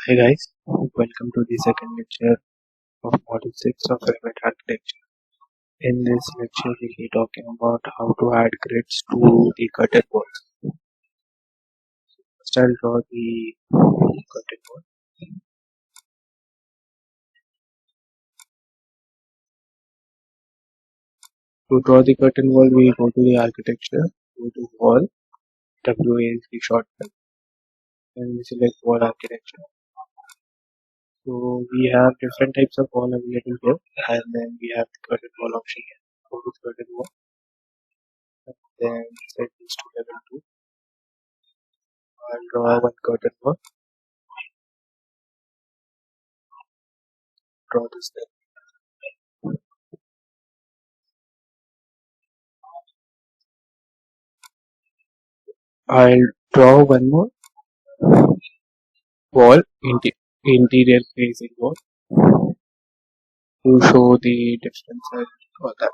Hi guys, welcome to the second lecture of Module 6 of Revit Architecture. In this lecture, we'll be talking about how to add grids to the curtain walls. First, I'll draw the curtain wall. To draw the curtain wall, we go to the architecture, go to wall, WA is the shortcut, and we select wall architecture. So we have different types of wall available here, and then we have the curtain wall option here. Go to curtain wall, and then set this to level 2. I'll draw one curtain wall, draw this then. I'll draw one more wall, interior facing wall, to show the difference for that.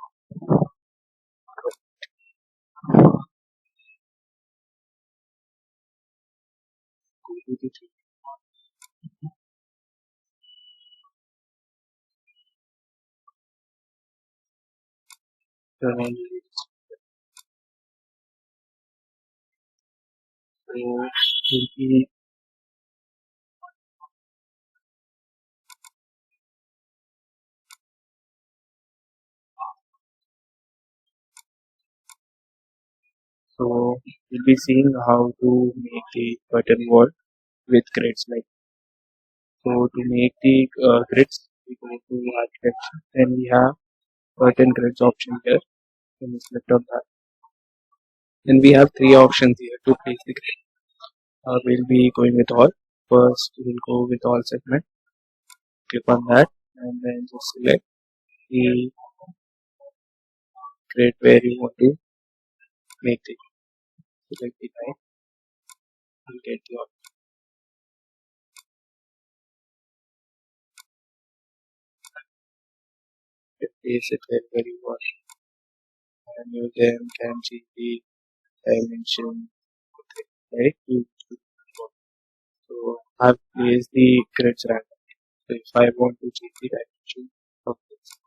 Then so we'll be seeing how to make the curtain wall with grids like. So to make the grids, we go to architecture. Then we have curtain grids option here. Then we select on that. Then we have three options here to place the grid. We'll be going with all. First, we'll go with all segment. Click on that, and then just select the grid where you want to make the select the line and get the option. Place it wherever you want, and you then can change the dimension, right? So I've placed the grids randomly. So if I want to change the dimension of this,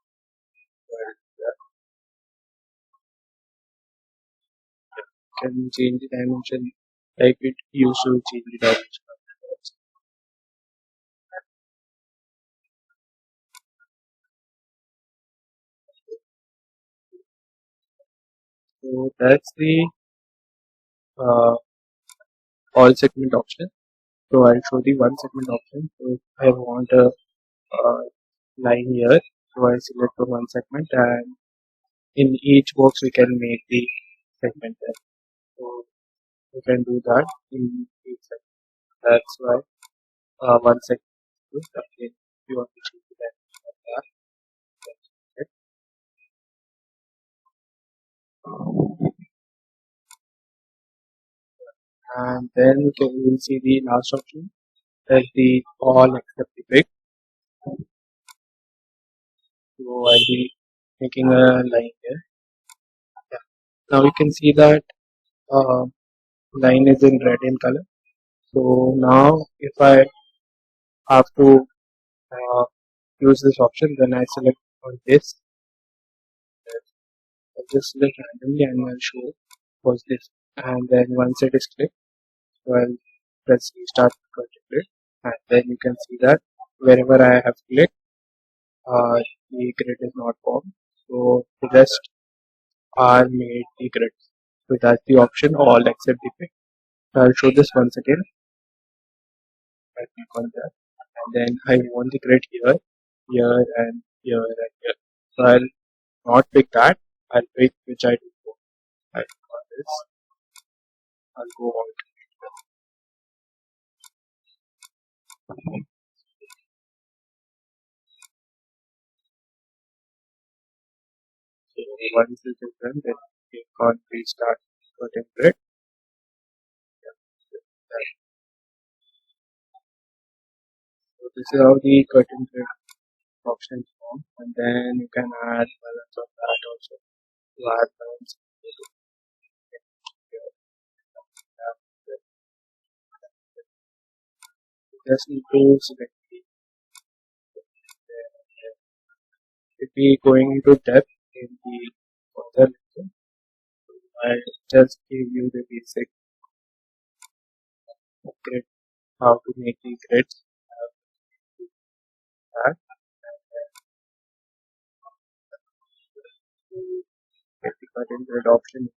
can change the dimension like it used to change the dimension of the grids. So that's the all segment option. So I'll show the one segment option. So if I want a line here, so I select the one segment, and in each box we can make the segment there. So you can do that in each segment. That's why one segment is okay. If you want to change the dimension of that, that's it. And then you will see the last option, that's the all except the pick. So I'll be making a line here. Yeah. Now you can see that line is in red in color. So now if I have to use this option, then I select on this. I'll just select randomly and I'll show was this. And then once it is clicked, so I'll press restart grid, and then you can see that wherever I have clicked, the grid is not formed. So the rest are made the grids. So that's the option all except the pick. I'll show this once again. I click on that, and then I want the grid here, here, and here, and here. So I'll not pick that. I'll pick which I do. I click on this. I'll go on. So once this is done, then click on restart curtain grid. So this is how the curtain grid options form, and then you can add balance of that also. To add balance, just need to select the, if we going into depth in the further lecture, I just give you the basic grid, how to make the grids, that, and then get the current grid option.